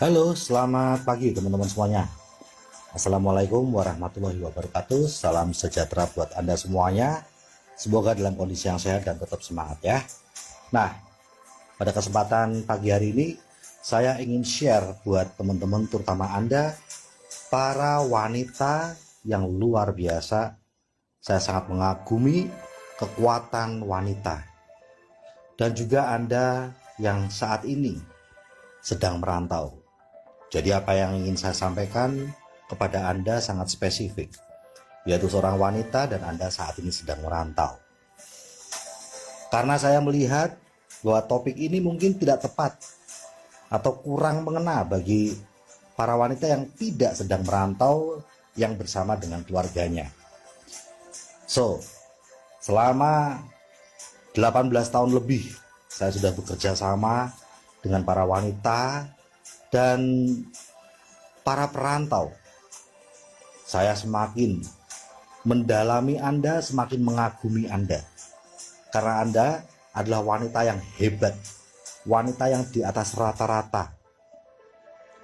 Halo, selamat pagi teman-teman semuanya. Assalamualaikum warahmatullahi wabarakatuh. Salam sejahtera buat Anda semuanya. Semoga dalam kondisi yang sehat dan tetap semangat ya. Nah, pada kesempatan pagi hari ini saya ingin share buat teman-teman, terutama Anda para wanita yang luar biasa. Saya sangat mengagumi kekuatan wanita. Dan juga Anda yang saat ini sedang merantau. Jadi apa yang ingin saya sampaikan kepada Anda sangat spesifik, yaitu seorang wanita dan Anda saat ini sedang merantau. Karena saya melihat bahwa topik ini mungkin tidak tepat atau kurang mengena bagi para wanita yang tidak sedang merantau yang bersama dengan keluarganya. So, selama 18 tahun lebih saya sudah bekerja sama dengan para wanita dan para perantau. Saya semakin mendalami Anda, semakin mengagumi Anda. Karena Anda adalah wanita yang hebat, wanita yang di atas rata-rata.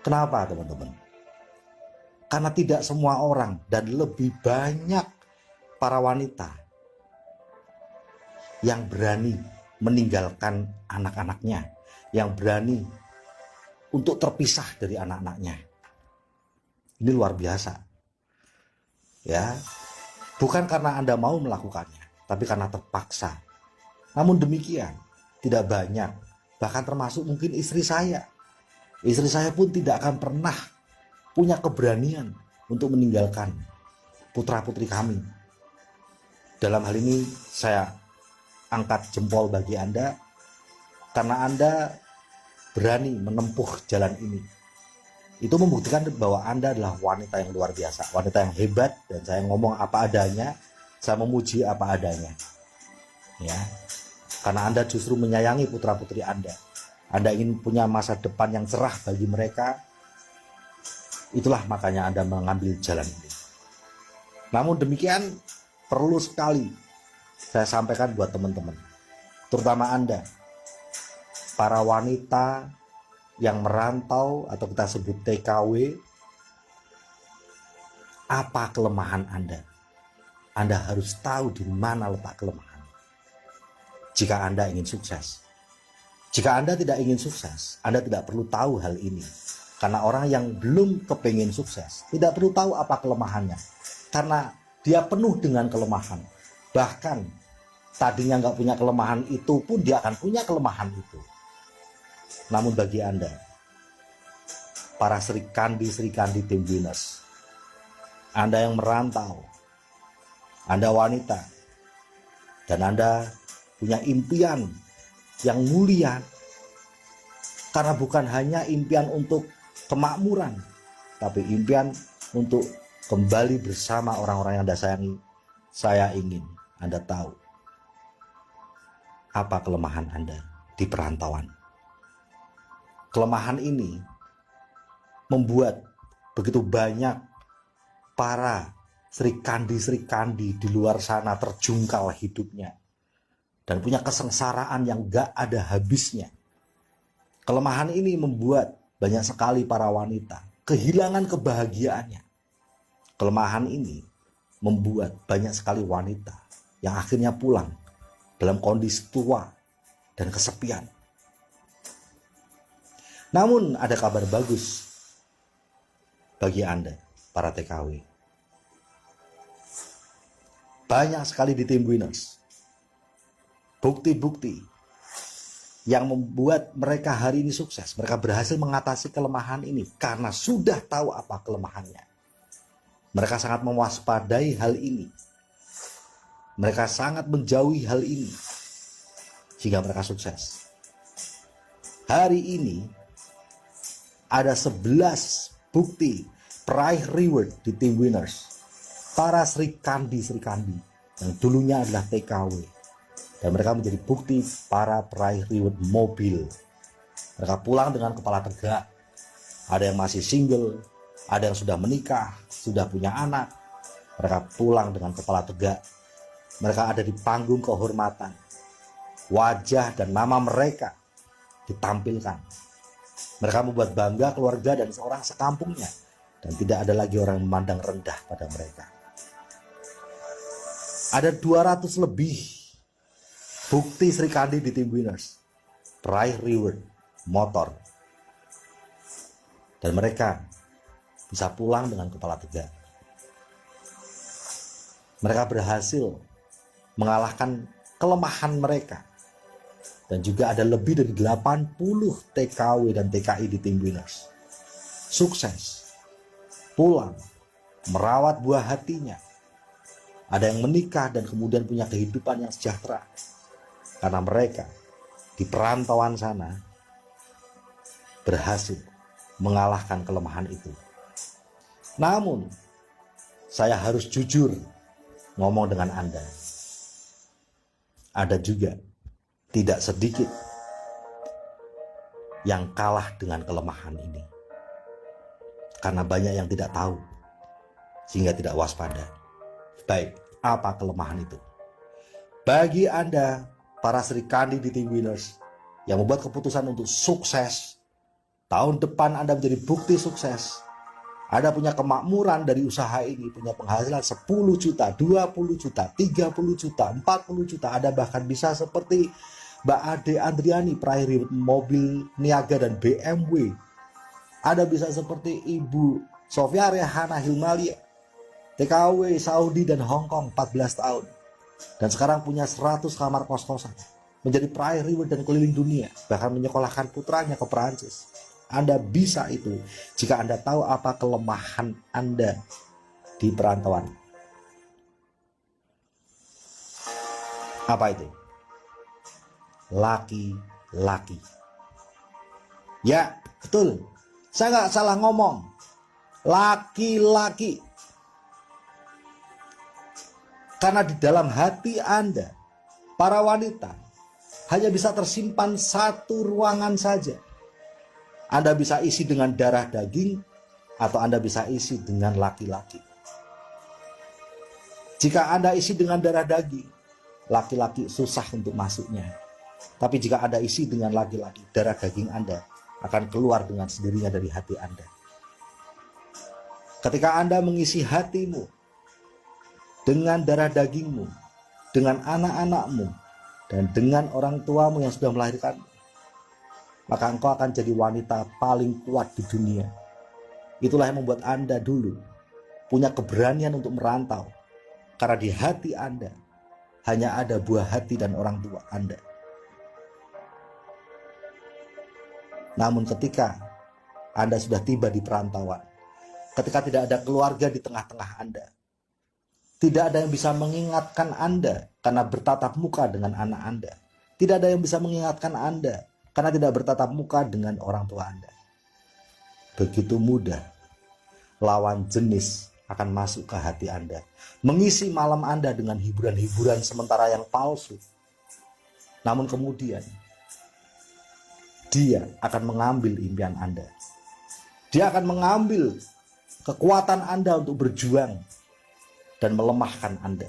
Kenapa teman-teman? Karena tidak semua orang dan lebih banyak para wanita yang berani meninggalkan anak-anaknya, yang berani untuk terpisah dari anak-anaknya. Ini luar biasa. Ya. Bukan karena Anda mau melakukannya, tapi karena terpaksa. Namun demikian, tidak banyak, bahkan termasuk mungkin istri saya. Istri saya pun tidak akan pernah punya keberanian untuk meninggalkan putra-putri kami. Dalam hal ini saya angkat jempol bagi Anda, karena Anda berani menempuh jalan ini. Itu membuktikan bahwa Anda adalah wanita yang luar biasa, wanita yang hebat, dan saya ngomong apa adanya, saya memuji apa adanya. Ya. Karena Anda justru menyayangi putra-putri Anda. Anda ingin punya masa depan yang cerah bagi mereka. Itulah makanya Anda mengambil jalan ini. Namun demikian, perlu sekali saya sampaikan buat teman-teman, terutama Anda para wanita yang merantau atau kita sebut TKW. Apa kelemahan Anda? Anda harus tahu di mana letak kelemahan jika Anda ingin sukses. Jika Anda tidak ingin sukses, Anda tidak perlu tahu hal ini. Karena orang yang belum kepingin sukses tidak perlu tahu apa kelemahannya, karena dia penuh dengan kelemahan. Bahkan tadinya nggak punya kelemahan itu pun dia akan punya kelemahan itu. Namun bagi Anda, para Sri Kandi Tim Winners, Anda yang merantau, Anda wanita, dan Anda punya impian yang mulia, karena bukan hanya impian untuk kemakmuran, tapi impian untuk kembali bersama orang-orang yang Anda sayangi. Saya ingin Anda tahu apa kelemahan Anda di perantauan. Kelemahan ini membuat begitu banyak para Sri Kandi di luar sana terjungkal hidupnya dan punya kesengsaraan yang gak ada habisnya. Kelemahan ini membuat banyak sekali para wanita kehilangan kebahagiaannya. Kelemahan ini membuat banyak sekali wanita yang akhirnya pulang dalam kondisi tua dan kesepian. Namun ada kabar bagus bagi Anda, para TKW. Banyak sekali di Tim Winners bukti-bukti yang membuat mereka hari ini sukses. Mereka berhasil mengatasi kelemahan ini karena sudah tahu apa kelemahannya. Mereka sangat mewaspadai hal ini. Mereka sangat menjauhi hal ini sehingga mereka sukses. Hari ini ada 11 bukti prize reward di Tim Winners. Para Sri Kandi yang dulunya adalah TKW. Dan mereka menjadi bukti para prize reward mobil. Mereka pulang dengan kepala tegak. Ada yang masih single, ada yang sudah menikah, sudah punya anak. Mereka pulang dengan kepala tegak. Mereka ada di panggung kehormatan. Wajah dan nama mereka ditampilkan Mereka membuat bangga keluarga dan seorang sekampungnya, dan tidak ada lagi orang yang memandang rendah pada mereka. Ada 200 lebih bukti Sri Kandi di Tim Winners, peraih reward motor, dan mereka bisa pulang dengan kepala tegak. Mereka berhasil mengalahkan kelemahan mereka. Dan juga ada lebih dari 80 TKW dan TKI di Tim Winners. Sukses, pulang, merawat buah hatinya. Ada yang menikah dan kemudian punya kehidupan yang sejahtera. Karena mereka di perantauan sana berhasil mengalahkan kelemahan itu. Namun, saya harus jujur ngomong dengan Anda. Ada juga tidak sedikit yang kalah dengan kelemahan ini. Karena banyak yang tidak tahu, sehingga tidak waspada. Baik, apa kelemahan itu? Bagi Anda, para Sri Kandi di Tim Winners, yang membuat keputusan untuk sukses, tahun depan Anda menjadi bukti sukses. Anda punya kemakmuran dari usaha ini, punya penghasilan 10 juta, 20 juta, 30 juta, 40 juta. Anda bahkan bisa seperti Mbak Ade Andriani, peraih mobil Niaga dan BMW. Anda bisa seperti Ibu Sofia Rehana Hilmalia, TKW Saudi dan Hong Kong 14 tahun. Dan sekarang punya 100 kamar kos-kosan. Menjadi peraih reward dan keliling dunia. Bahkan menyekolahkan putranya ke Perancis. Anda bisa itu jika Anda tahu apa kelemahan Anda di perantauan. Apa itu? Laki-laki. Ya, betul. Saya nggak salah ngomong. Laki-laki. Karena di dalam hati Anda, para wanita, hanya bisa tersimpan satu ruangan saja. Anda bisa isi dengan darah daging, atau Anda bisa isi dengan laki-laki. Jika Anda isi dengan darah daging, laki-laki susah untuk masuknya. Tapi jika Anda isi dengan laki-laki, darah daging Anda akan keluar dengan sendirinya dari hati Anda. Ketika Anda mengisi hatimu dengan darah dagingmu, dengan anak-anakmu, dan dengan orang tuamu yang sudah melahirkanmu, maka engkau akan jadi wanita paling kuat di dunia. Itulah yang membuat Anda dulu punya keberanian untuk merantau. Karena di hati Anda hanya ada buah hati dan orang tua Anda. Namun ketika Anda sudah tiba di perantauan, ketika tidak ada keluarga di tengah-tengah Anda, tidak ada yang bisa mengingatkan Anda karena bertatap muka dengan anak Anda. Tidak ada yang bisa mengingatkan Anda karena tidak bertatap muka dengan orang tua Anda. Begitu mudah lawan jenis akan masuk ke hati Anda, mengisi malam Anda dengan hiburan-hiburan sementara yang palsu. Namun kemudian dia akan mengambil impian Anda. Dia akan mengambil kekuatan Anda untuk berjuang dan melemahkan Anda.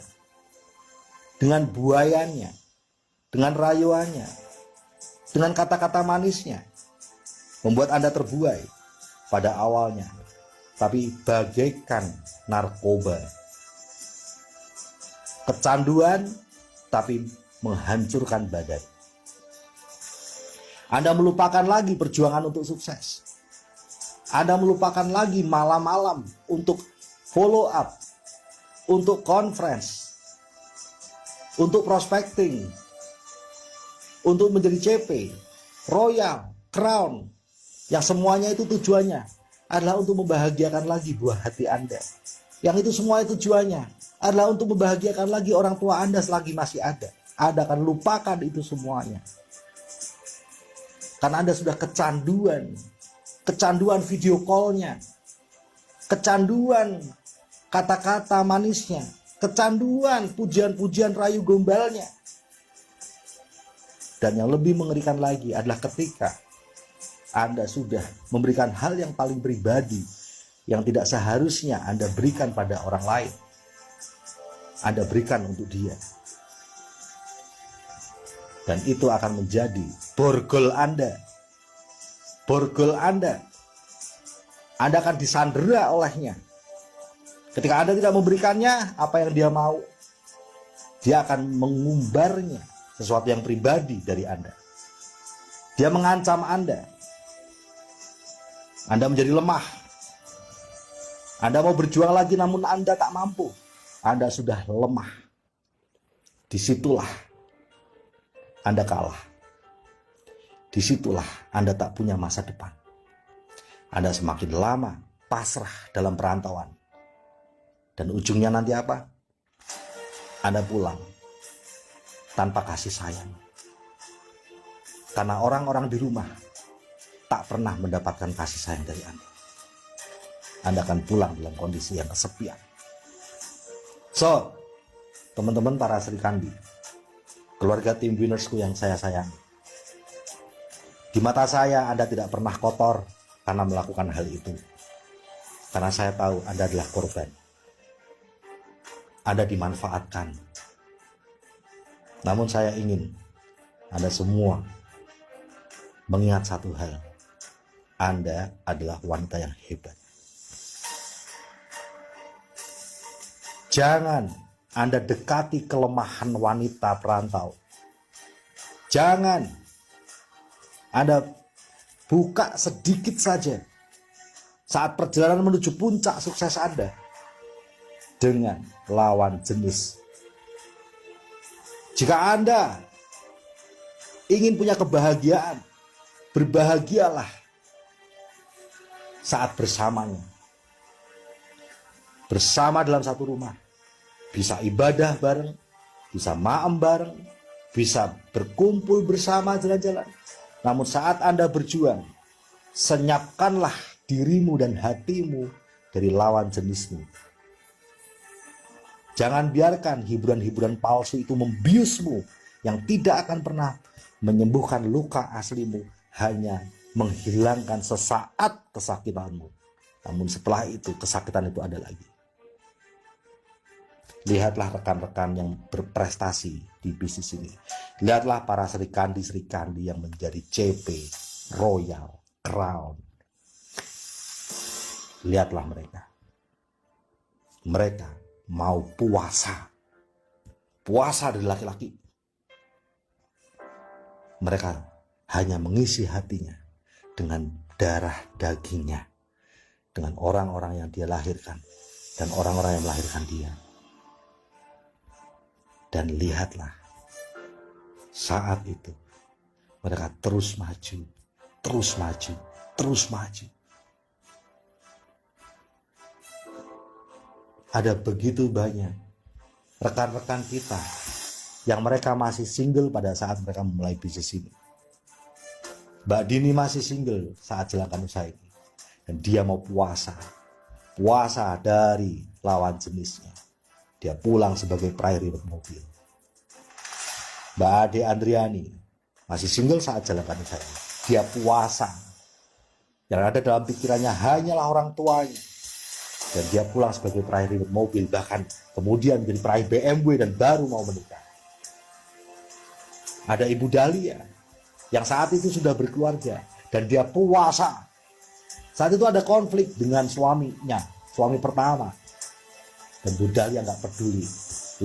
Dengan buayannya, dengan rayuannya, dengan kata-kata manisnya, membuat Anda terbuai pada awalnya, tapi bagaikan narkoba. Kecanduan, tapi menghancurkan badan. Anda melupakan lagi perjuangan untuk sukses. Anda melupakan lagi malam-malam untuk follow up, untuk conference, untuk prospecting, untuk menjadi CP, Royal, Crown, yang semuanya itu tujuannya adalah untuk membahagiakan lagi buah hati Anda. Yang itu semua tujuannya adalah untuk membahagiakan lagi orang tua Anda selagi masih ada. Anda akan lupakan itu semuanya. Karena Anda sudah kecanduan video call-nya, kecanduan kata-kata manisnya, kecanduan pujian-pujian rayu gombalnya. Dan yang lebih mengerikan lagi adalah ketika Anda sudah memberikan hal yang paling pribadi yang tidak seharusnya Anda berikan pada orang lain. Anda berikan untuk dia. Dan itu akan menjadi borgol Anda. borgol Anda akan disandera olehnya. Ketika Anda tidak memberikannya apa yang dia mau, dia akan mengumbarnya sesuatu yang pribadi dari Anda. Dia mengancam Anda. Anda menjadi lemah. Anda mau berjuang lagi namun Anda tak mampu. Anda sudah lemah. Disitulah Anda kalah. Disitulah Anda tak punya masa depan. Anda semakin lama pasrah dalam perantauan. Dan ujungnya nanti apa? Anda pulang tanpa kasih sayang. Karena orang-orang di rumah tak pernah mendapatkan kasih sayang dari Anda. Anda akan pulang dalam kondisi yang kesepian. So, teman-teman para Sri Kandi, keluarga tim winnersku yang saya sayangi, di mata saya Anda tidak pernah kotor karena melakukan hal itu. Karena saya tahu Anda adalah korban. Anda dimanfaatkan. Namun saya ingin Anda semua mengingat satu hal. Anda adalah wanita yang hebat. Jangan Anda dekati kelemahan wanita perantau. Jangan Anda buka sedikit saja saat perjalanan menuju puncak sukses Anda dengan lawan jenis. Jika Anda ingin punya kebahagiaan, berbahagialah saat bersamanya. Bersama dalam satu rumah. Bisa ibadah bareng, bisa maem bareng, bisa berkumpul bersama jalan-jalan. Namun saat Anda berjuang, senyapkanlah dirimu dan hatimu dari lawan jenismu. Jangan biarkan hiburan-hiburan palsu itu membiusmu yang tidak akan pernah menyembuhkan luka aslimu, hanya menghilangkan sesaat kesakitanmu. Namun setelah itu kesakitan itu ada lagi. Lihatlah rekan-rekan yang berprestasi di bisnis ini. Lihatlah para Sri Kandi yang menjadi CP, Royal, Crown. Lihatlah mereka. Mereka mau puasa. Puasa dari laki-laki. Mereka hanya mengisi hatinya dengan darah dagingnya. Dengan orang-orang yang dia lahirkan. Dan orang-orang yang melahirkan dia. Dan lihatlah. Saat itu. Mereka terus maju. Terus maju. Terus maju. Ada begitu banyak rekan-rekan kita yang mereka masih single pada saat mereka memulai bisnis ini. Mbak Dini masih single saat jalankan usaha ini. Dan dia mau puasa. Puasa dari lawan jenisnya. Dia pulang sebagai peraih ribet mobil. Mbak Ade Andriani masih single saat jalankan usaha ini. Dia puasa. Yang ada dalam pikirannya hanyalah orang tuanya. Dan dia pulang sebagai peraih ribet mobil. Bahkan kemudian menjadi peraih BMW dan baru mau menikah. Ada Ibu Dahlia yang saat itu sudah berkeluarga. Dan dia puasa. Saat itu ada konflik dengan suaminya. Suami pertama. Dan Bu Dahlia gak peduli.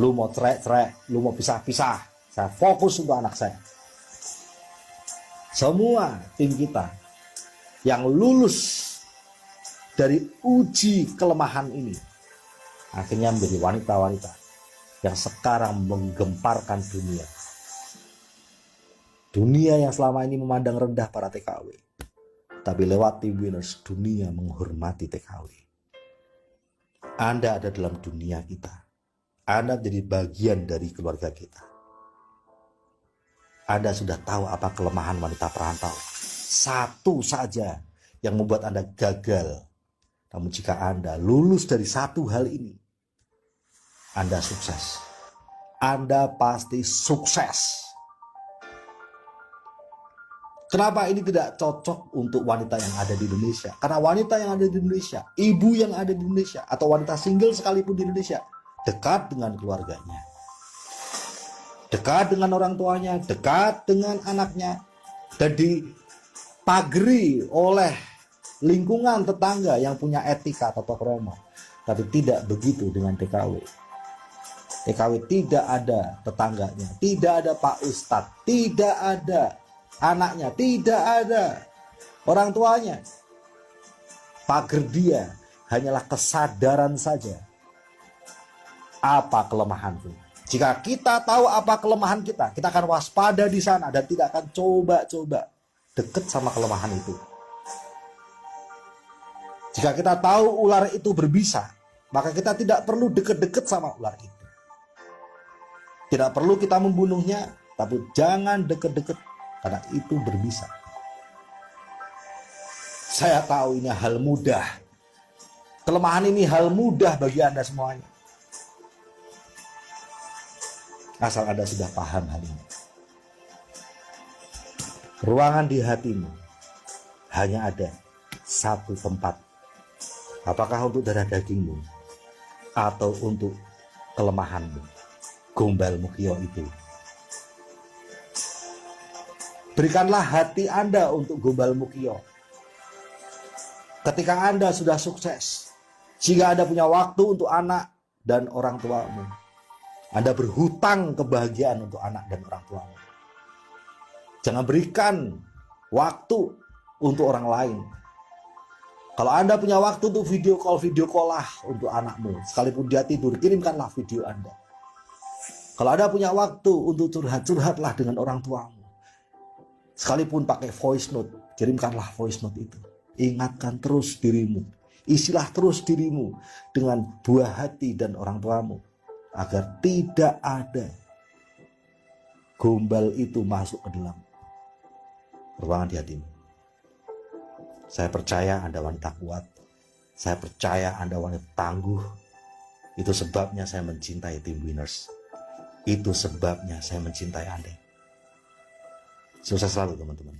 Lu mau cerai-cerai. Lu mau pisah-pisah. Saya fokus untuk anak saya. Semua tim kita yang lulus dari uji kelemahan ini akhirnya menjadi wanita-wanita yang sekarang menggemparkan dunia. Dunia yang selama ini memandang rendah para TKW. Tapi lewat Tim Winners, dunia menghormati TKW. Anda ada dalam dunia kita. Anda menjadi bagian dari keluarga kita. Anda sudah tahu apa kelemahan wanita perantau. Satu saja yang membuat Anda gagal. Namun jika Anda lulus dari satu hal ini, Anda sukses. Anda pasti sukses. Kenapa ini tidak cocok untuk wanita yang ada di Indonesia? Karena wanita yang ada di Indonesia, ibu yang ada di Indonesia, atau wanita single sekalipun di Indonesia, dekat dengan keluarganya. Dekat dengan orang tuanya, dekat dengan anaknya. Dan di dipageri oleh lingkungan tetangga yang punya etika atau krama. Tapi tidak begitu dengan TKW. TKW tidak ada tetangganya, tidak ada Pak Ustadz, tidak ada anaknya, tidak ada orang tuanya. Pagar dia hanyalah kesadaran saja. Apa kelemahanku? Jika kita tahu apa kelemahan kita akan waspada di sana dan tidak akan coba-coba dekat sama kelemahan itu. Jika kita tahu ular itu berbisa, maka kita tidak perlu dekat-dekat sama ular itu. Tidak perlu kita membunuhnya, tapi jangan dekat-dekat karena itu berbisa. Saya tahu ini hal mudah. Kelemahan ini hal mudah bagi Anda semuanya. Asal Anda sudah paham hal ini. Ruangan di hatimu hanya ada satu tempat. Apakah untuk darah dagingmu atau untuk kelemahanmu, Gombal Mukio itu? Berikanlah hati Anda untuk Gombal Mukio. Ketika Anda sudah sukses, jika Anda punya waktu untuk anak dan orang tuamu, Anda berhutang kebahagiaan untuk anak dan orang tuamu. Jangan berikan waktu untuk orang lain. Kalau Anda punya waktu untuk video call lah untuk anakmu. Sekalipun dia tidur, kirimkanlah video Anda. Kalau Anda punya waktu untuk curhatlah dengan orang tuamu. Sekalipun pakai voice note, kirimkanlah voice note itu. Ingatkan terus dirimu. Isilah terus dirimu dengan buah hati dan orang tuamu. Agar tidak ada gombal itu masuk ke dalam ruangan di hatimu. Saya percaya Anda wanita kuat. Saya percaya Anda wanita tangguh. Itu sebabnya saya mencintai Tim Winners. Itu sebabnya saya mencintai Anda. Sukses selalu teman-teman.